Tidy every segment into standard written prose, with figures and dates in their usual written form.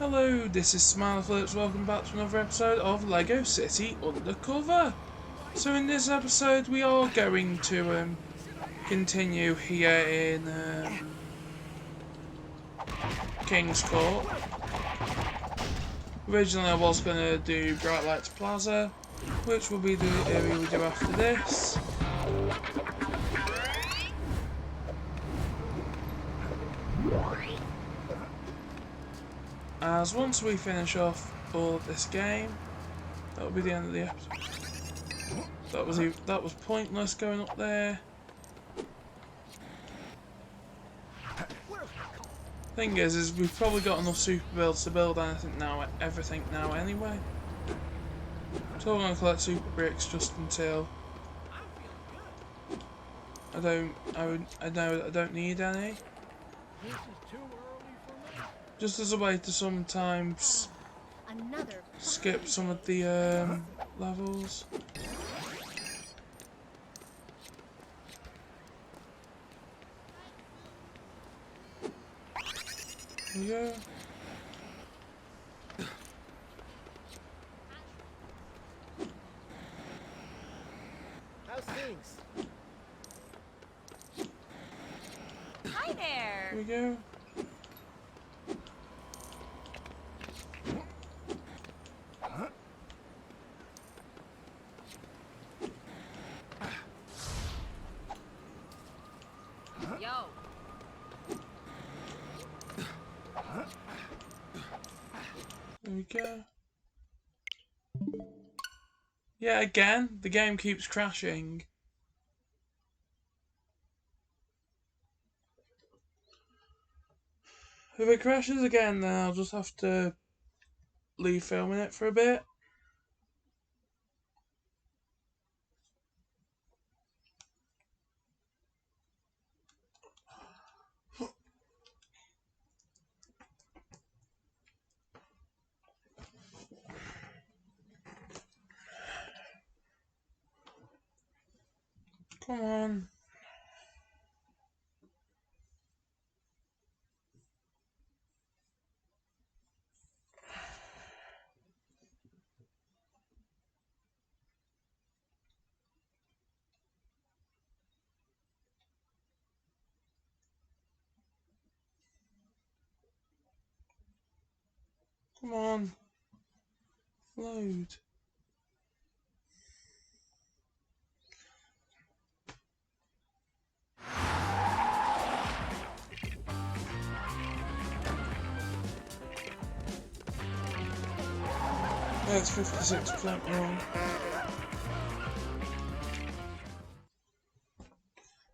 Hello, this is Smiley Phillips. Welcome back to another episode of Lego City Undercover. So in this episode, we are going to continue here in King's Court. Originally, I was going to do Bright Lights Plaza, which will be the area we do after this. As once we finish off all of this game, that will be the end of the episode. That was pointless going up there. Thing is we've probably got enough super builds to build everything now anyway. So we're gonna collect super bricks just until I know that I don't need any. Just as a way to sometimes skip some of the levels. There we go. How's things? Hi there. There we go. Yo. There we go. Yeah, again, the game keeps crashing. If it crashes again, then I'll just have to leave filming it for a bit. Come on. Come on. Load. That's 56% wrong.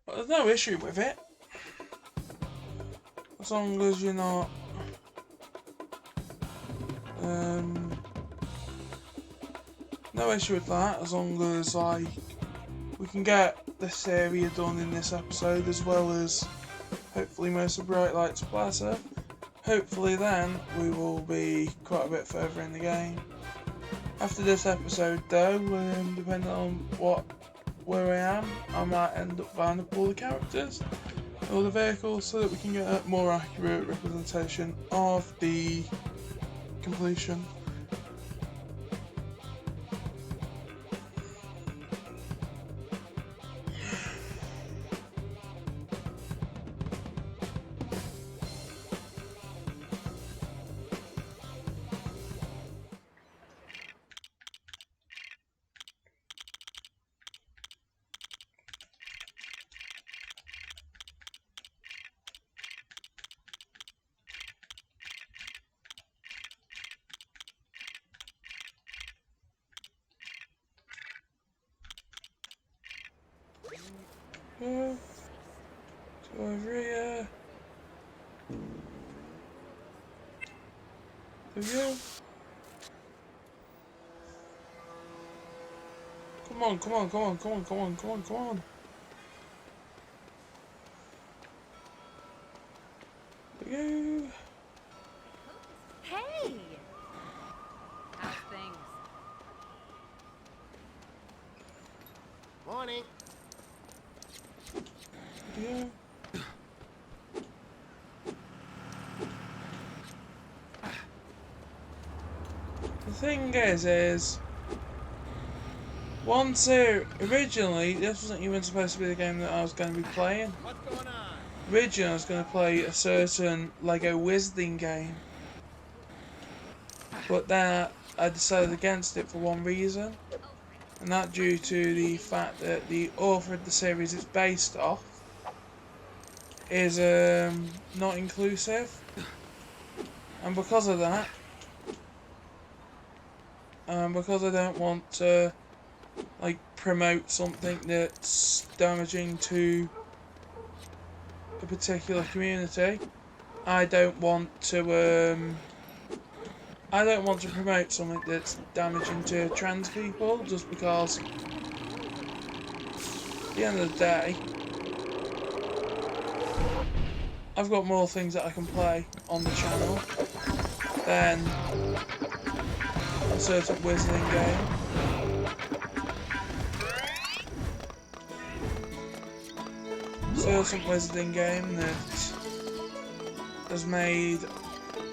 But there's no issue with it. As long as you're not no issue with that, as long as like we can get this area done in this episode, as well as hopefully most of Bright Lights Plaza. Hopefully then we will be quite a bit further in the game. After this episode though, depending on where I am, I might end up buying up all the characters, all the vehicles, so that we can get a more accurate representation of the completion. Yeah. So over here. There we go. Come on, come on, come on, come on, come on, come on, come on. There we go. Hey. How's things? Morning. There we go. the thing is originally this wasn't even supposed to be the game that I was going to be playing. What's going on? Originally I was going to play a certain Lego Wizarding game, but then I decided against it for one reason, and that due to the fact that the author of the series it's based off is not inclusive, and because of that, because I don't want to like promote something that's damaging to a particular community, I don't want to promote something that's damaging to trans people, just because at the end of the day I've got more things that I can play on the channel than a certain wizarding game. Certain wizarding game that has made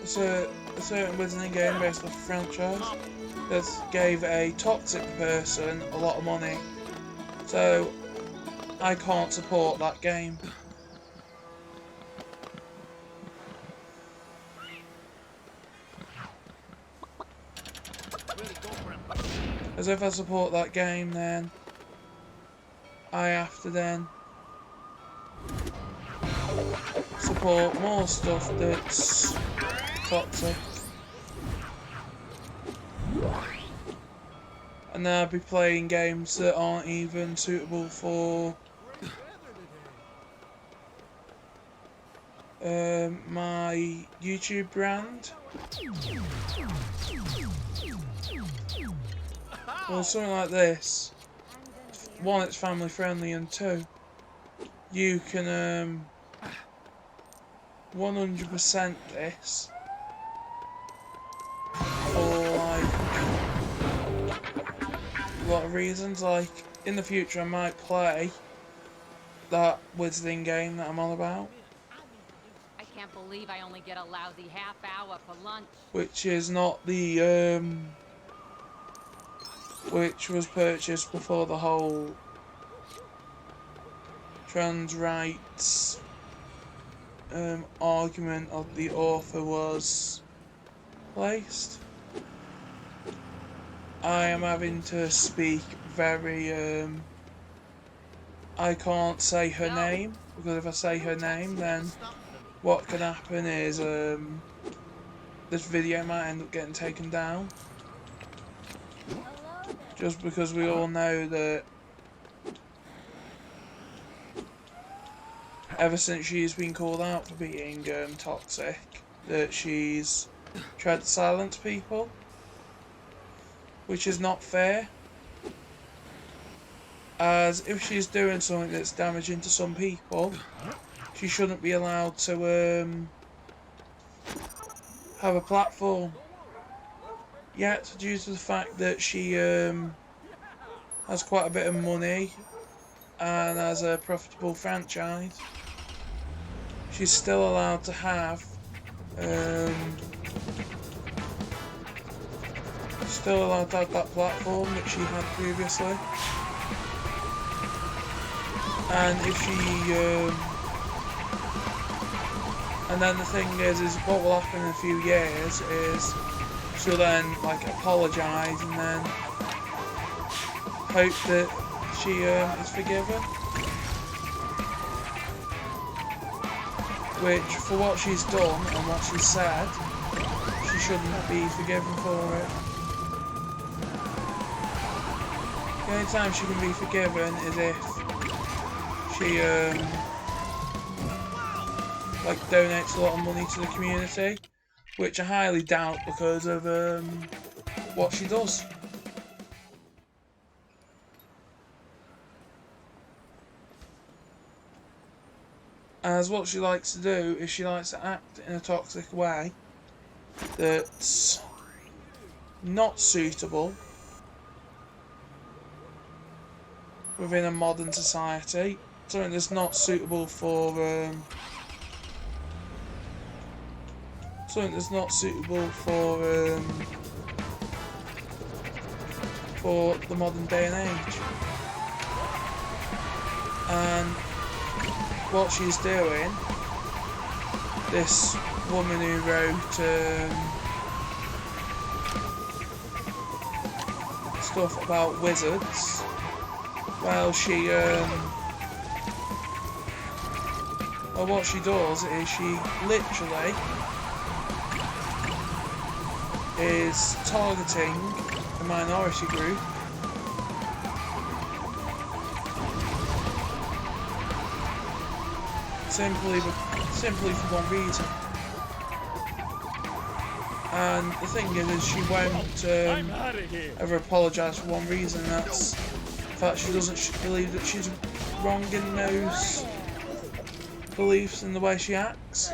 a certain wizarding game based off a franchise that gave a toxic person a lot of money. So I can't support that game. As if I support that game, then I have to then support more stuff that's toxic. And then I'd be playing games that aren't even suitable for my YouTube brand. Well, something like this. One, it's family friendly, and two, you can 100% this for like a lot of reasons. Like in the future, I might play that wizarding game that I'm on about, I can't believe I only get a lousy half hour for lunch. which is not the which was purchased before the whole trans rights argument of the author was placed. I am having to speak very I can't say her name, because if I say her name, then what can happen is this video might end up getting taken down, just because we all know that ever since she's been called out for being toxic, that she's tried to silence people, which is not fair, as if she's doing something that's damaging to some people, she shouldn't be allowed to have a platform. Yet, due to the fact that she has quite a bit of money and has a profitable franchise, she's still allowed to have that platform that she had previously. And if she and then the thing is what will happen in a few years is she'll then like apologise and then hope that she is forgiven, which for what she's done and what she's said, she shouldn't be forgiven for it. The only time she can be forgiven is if she like donates a lot of money to the community, which I highly doubt because of what she does. As what she likes to do is she likes to act in a toxic way that's not suitable within a modern society, something that's not suitable for for the modern day and age. And what she's doing, this woman who wrote stuff about wizards, well, well, what she does is she literally is targeting a minority group simply for one reason. And the thing is she won't ever apologise for one reason, and that's the fact she doesn't believe that she's wrong in those beliefs and the way she acts.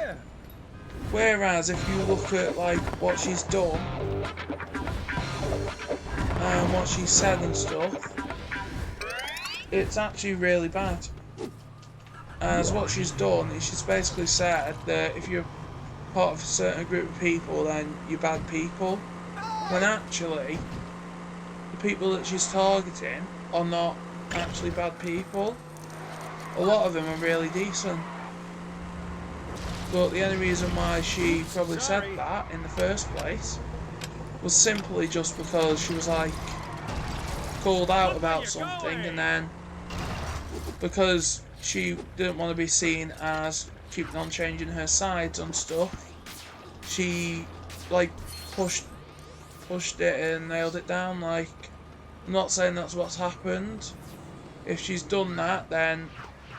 Whereas if you look at like what she's done and what she's said and stuff, it's actually really bad. As what she's done is she's basically said that if you're part of a certain group of people, then you're bad people. When actually, the people that she's targeting are not actually bad people. A lot of them are really decent. But the only reason why she probably said that in the first place was simply just because she was like called out about something, and then because she didn't want to be seen as keeping on changing her sides on stuff, she like pushed it and nailed it down. Like, I'm not saying that's what's happened. If she's done that, then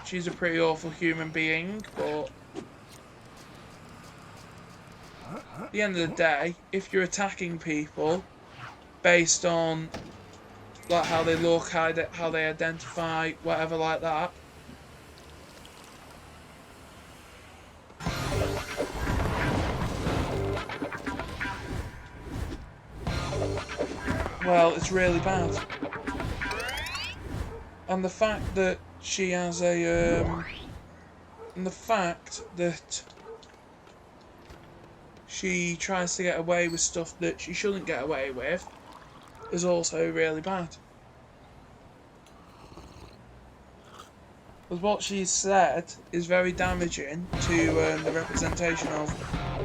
she's a pretty awful human being, but at the end of the day, if you're attacking people based on like how they look, how they identify, whatever like that, well, it's really bad. And the fact that she has and the fact that she tries to get away with stuff that she shouldn't get away with is also really bad. Because what she's said is very damaging to the representation of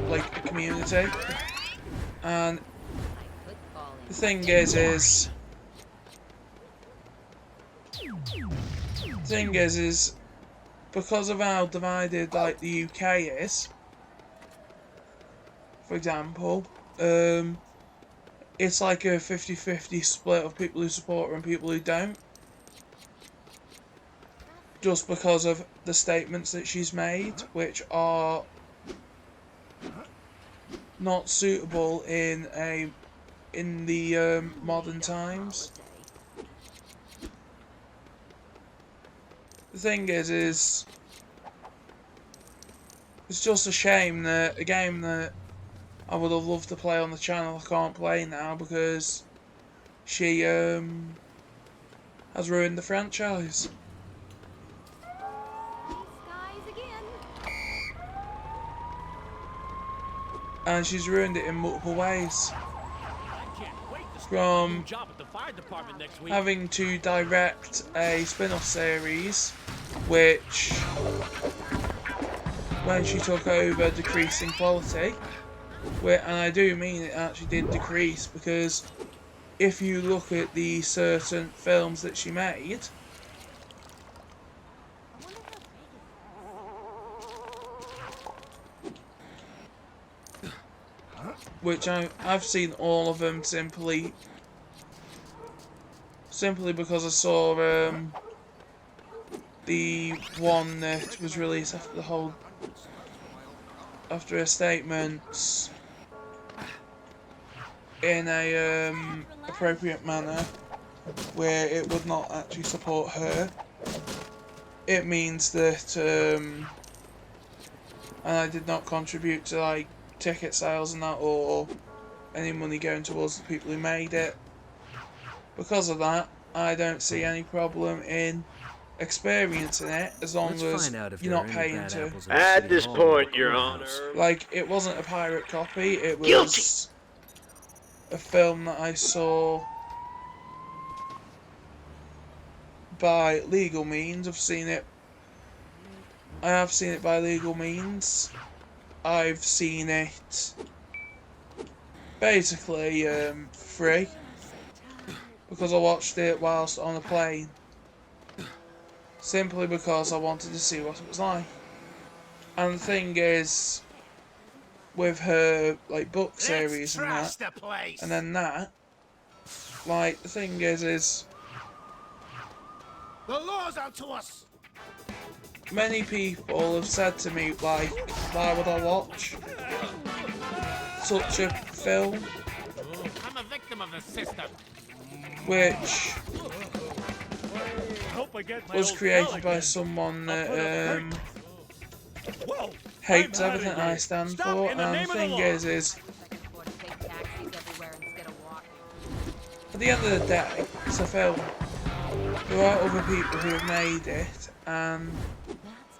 like a community. And the thing is because of how divided like the UK is, for example, it's like a 50-50 split of people who support her and people who don't, just because of the statements that she's made, which are not suitable in the modern times. The thing is it's just a shame that a game that I would have loved to play on the channel I can't play now because she has ruined the franchise. And she's ruined it in multiple ways. From having to direct a spin-off series, which, when she took over, decreased in quality. And I do mean it actually did decrease, because if you look at the certain films that she made, which I've seen all of them simply because I saw the one that was released after her statements in a appropriate manner, where it would not actually support her. It means that and I did not contribute to like ticket sales and that, or any money going towards the people who made it. Because of that, I don't see any problem in experiencing it as long as you're not paying to. At this point, Your Honor. Like, it wasn't a pirate copy, it was a film that I saw by legal means. I have seen it by legal means. I've seen it basically free because I watched it whilst on a plane, simply because I wanted to see what it was like. And the thing is, with her like book series and that, and then that, like the thing is The law's out to us. many people have said to me like, why would I watch such a film I'm a victim of the system. which Hope I get my was old created pal by again. someone I'll put up that Whoa! hates I'm outta everything here. I stand Stop for, in the and name the of the thing law. is I can afford to take taxis everywhere instead of walking. at the end of the day, it's a film. There are other people who have made it, and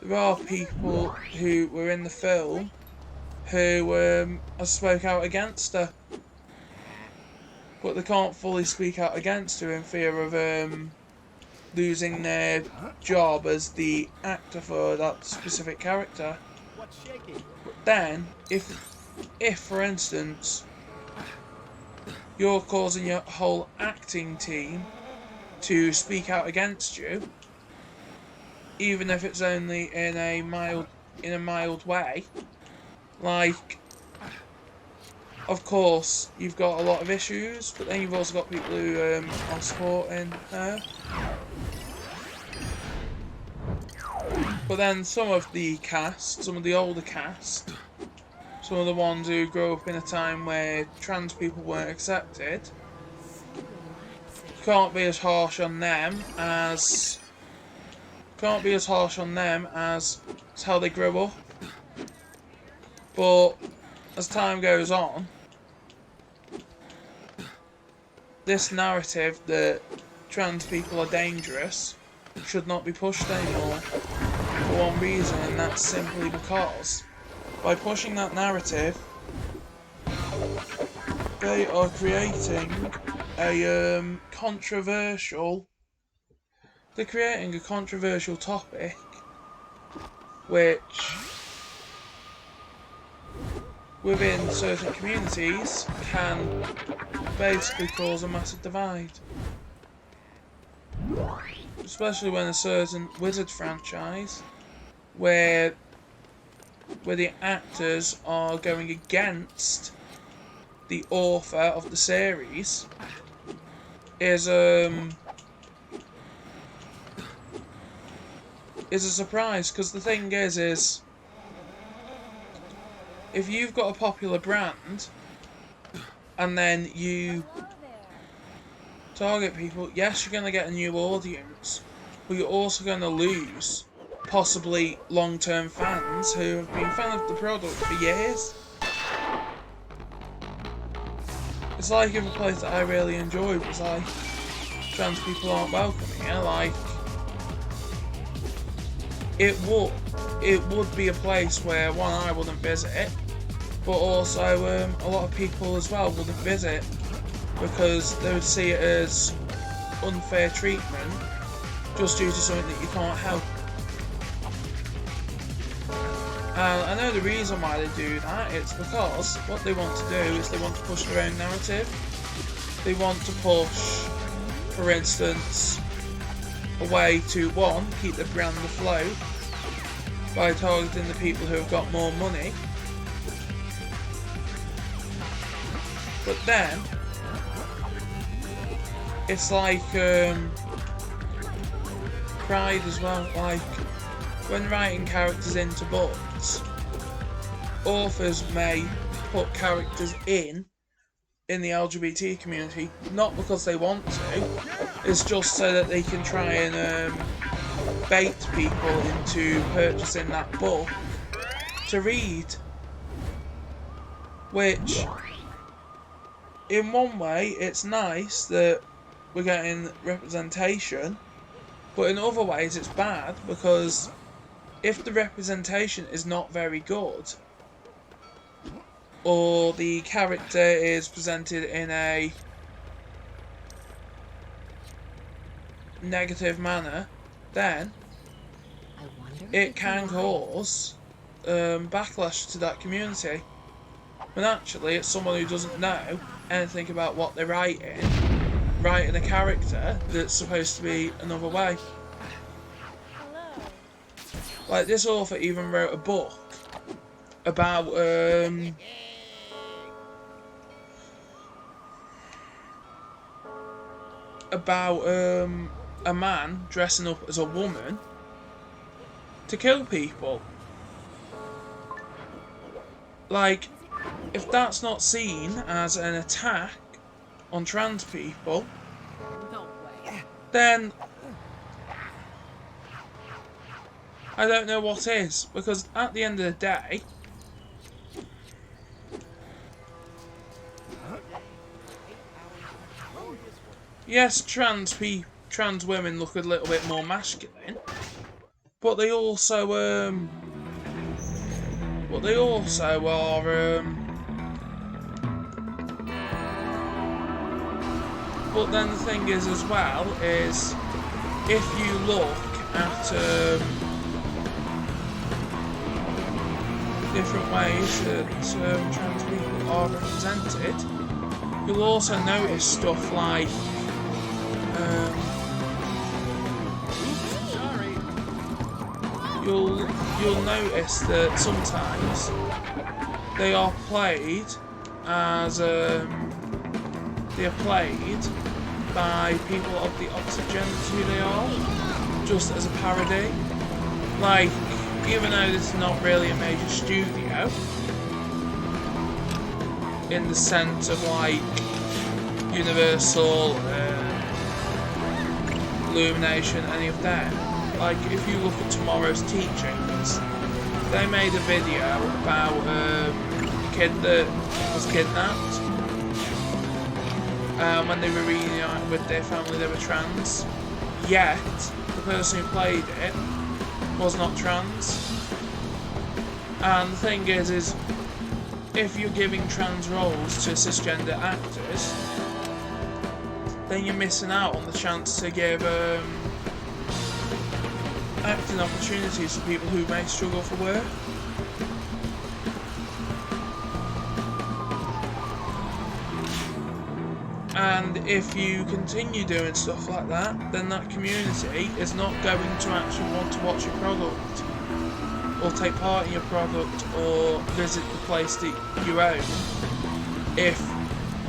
there are people who were in the film who have spoke out against her, but they can't fully speak out against her in fear of losing their job as the actor for that specific character. What's shaking? But then, if for instance, you're causing your whole acting team to speak out against you, even if it's only in a mild way, like, of course you've got a lot of issues, but then you've also got people who are supporting her. But then some of the cast, some of the older cast, some of the ones who grew up in a time where trans people weren't accepted, you can't be as harsh on them as as how they grew up. But as time goes on, this narrative that trans people are dangerous should not be pushed anymore, for one reason, and that's simply because by pushing that narrative, they are creating a controversial. They're creating a controversial topic, which within certain communities can basically cause a massive divide. Especially when a certain Wizard franchise, where the actors are going against the author of the series, is a surprise. Because the thing is if you've got a popular brand and then you target people, yes, you're going to get a new audience, but you're also going to lose possibly long-term fans who have been fans of the product for years. It's like if a place that I really enjoyed was like, trans people aren't welcoming here, like, it would be a place where, one, I wouldn't visit, but also a lot of people as well wouldn't visit because they would see it as unfair treatment just due to something that you can't help. And I know the reason why they do that. It's because what they want to do is they want to push their own narrative. They want to push, for instance, a way to, one, keep the brand afloat by targeting the people who have got more money. But then, it's like pride as well. Like, when writing characters into books, authors may put characters in the LGBT community, not because they want to, it's just so that they can try and bait people into purchasing that book to read. Which, in one way, it's nice that we're getting representation, but in other ways it's bad, because if the representation is not very good, or the character is presented in a negative manner, then I wonder if it it's can alive. cause backlash to that community. When actually it's someone who doesn't know anything about what they're writing a character that's supposed to be another way. Like, this author even wrote a book about a man dressing up as a woman to kill people. Like, if that's not seen as an attack on trans people, No way. then I don't know what is. Because at the end of the day, yes, trans women look a little bit more masculine, but they also are. But then the thing is, as well, is if you look at different ways that trans people are represented, you'll also notice stuff like you'll notice that sometimes they are played as by people of the opposite gender to who they are, just as a parody. Like, even though this is not really a major studio, in the sense of like Universal, Illumination, any of them. Like, if you look at Tomorrow's Teachings, they made a video about a kid that was kidnapped. When they were reunited with their family, they were trans. Yet, the person who played it was not trans. And the thing is if you're giving trans roles to cisgender actors, then you're missing out on the chance to give acting opportunities to people who may struggle for work. And if you continue doing stuff like that, then that community is not going to actually want to watch your product, or take part in your product, or visit the place that you own, if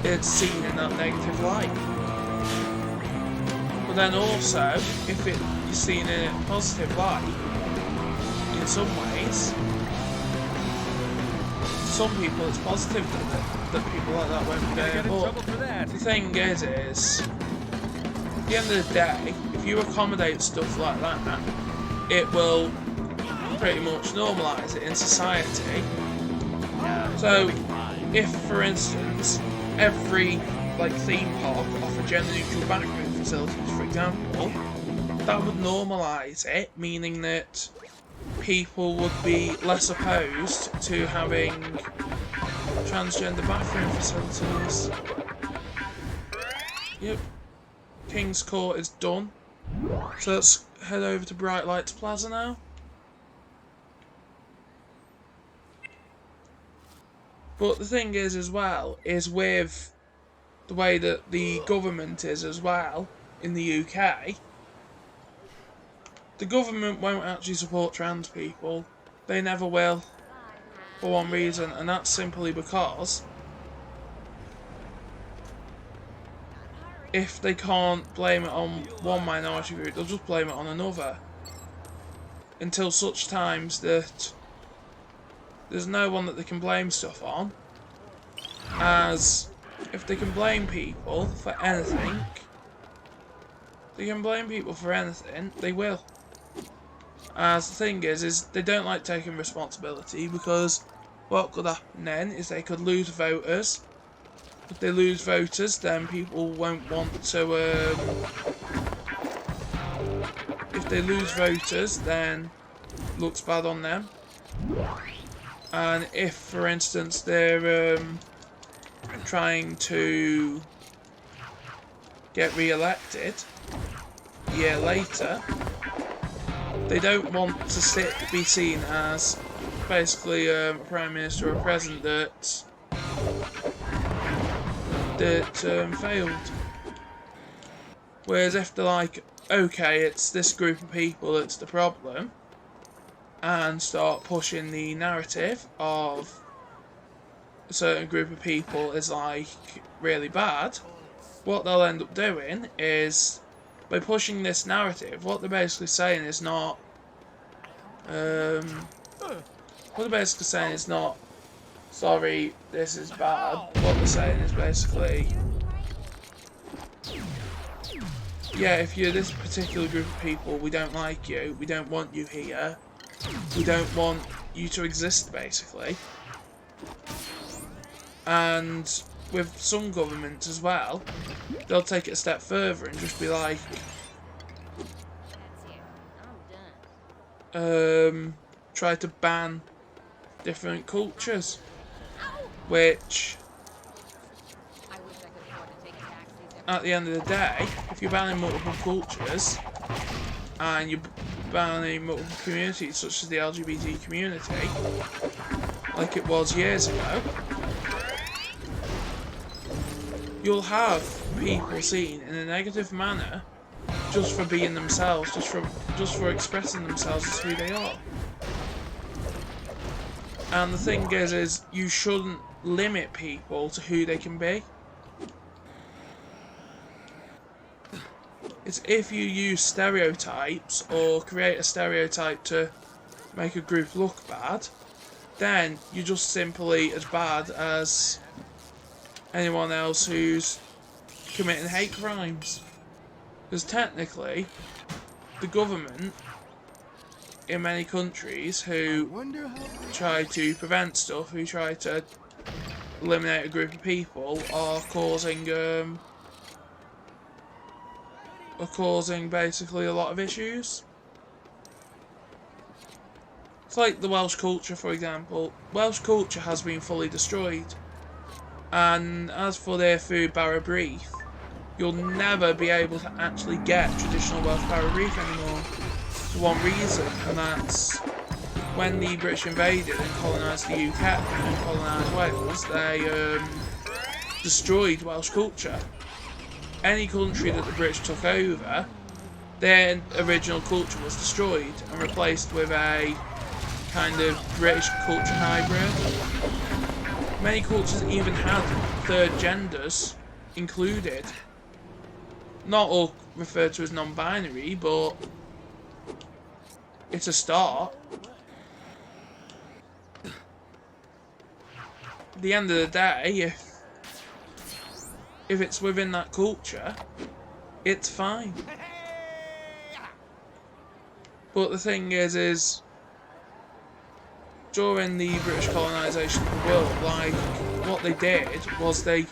it's seen in that negative light. But then also, if you're seen in a positive light, in some ways, some people it's positive that people like that won't be there. But the thing is, at the end of the day, if you accommodate stuff like that, it will pretty much normalise it in society. So, if for instance, every theme park offer gender-neutral bathroom facilities, for example, that would normalise it, meaning that people would be less opposed to having transgender bathroom facilities. Yep. King's Court is done. So let's head over to Bright Lights Plaza now. But the thing is, as well, is with the way that the government is as well in the UK, the government won't actually support trans people. They never will, for one reason, and that's simply because if they can't blame it on one minority group, they'll just blame it on another. Until such times that there's no one that they can blame stuff on. As if they can blame people for anything, they will. As the thing is they don't like taking responsibility, because what could happen then is they could lose voters. If they lose voters, then people won't want to. If they lose voters, then it looks bad on them. And if, for instance, they're trying to get re-elected, a year later, they don't want to be seen as basically a prime minister or president that failed. Whereas if they're like, okay, it's this group of people that's the problem, and start pushing the narrative of a certain group of people is like really bad, what they'll end up doing is, by pushing this narrative, what they're basically saying is not sorry, this is bad. What they're saying is basically, yeah, if you're this particular group of people, we don't like you, we don't want you here, we don't want you to exist, basically. And with some governments as well, they'll take it a step further and just be like, try to ban different cultures, which at the end of the day, if you're banning multiple cultures and you're banning multiple communities such as the LGBT community, like it was years ago, you'll have people seen in a negative manner just for being themselves, just for expressing themselves as who they are. And the thing is you shouldn't limit people to who they can be. It's if you use stereotypes or create a stereotype to make a group look bad, then you're just simply as bad as anyone else who's committing hate crimes. Because technically, the government in many countries who try to prevent stuff, who try to eliminate a group of people, are causing basically a lot of issues. It's like the Welsh culture, for example. Welsh culture has been fully destroyed. And as for their food bara beef, you'll never be able to actually get traditional Welsh bara beef anymore. For one reason, and that's when the British invaded and colonised the UK and colonised Wales, they destroyed Welsh culture. Any country that the British took over, their original culture was destroyed and replaced with a kind of British culture hybrid. Many cultures even had third genders included. Not all referred to as non-binary, but it's a start. At the end of the day, if it's within that culture, it's fine. But the thing is during the British colonisation of the world, like, what they did was they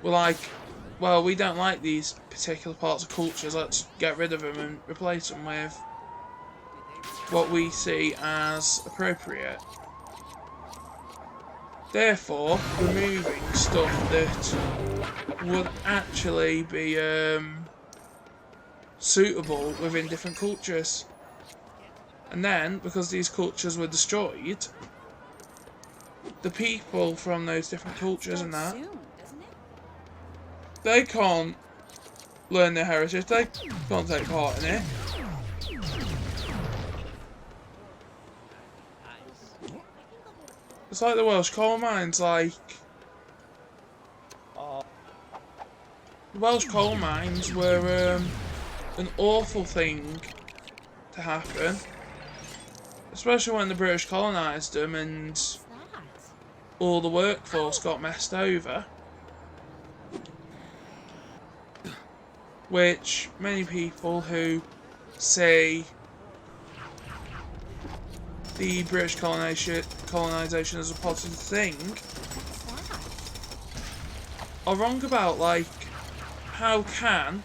were like, well, we don't like these particular parts of cultures, let's get rid of them and replace them with what we see as appropriate. Therefore, removing stuff that would actually be suitable within different cultures. And then, because these cultures were destroyed, the people from those different cultures and that, they can't learn their heritage, they can't take part in it. It's like the Welsh coal mines, like, the Welsh coal mines were an awful thing to happen. Especially when the British colonised them and all the workforce got messed over. Which many people who say the British colonisation as a positive thing are wrong about. Like, how can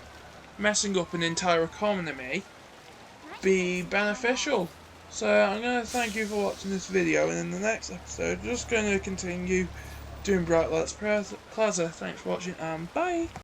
messing up an entire economy be beneficial? So I'm going to thank you for watching this video, and in the next episode I'm just going to continue doing Bright Lights Plaza. Thanks for watching and bye!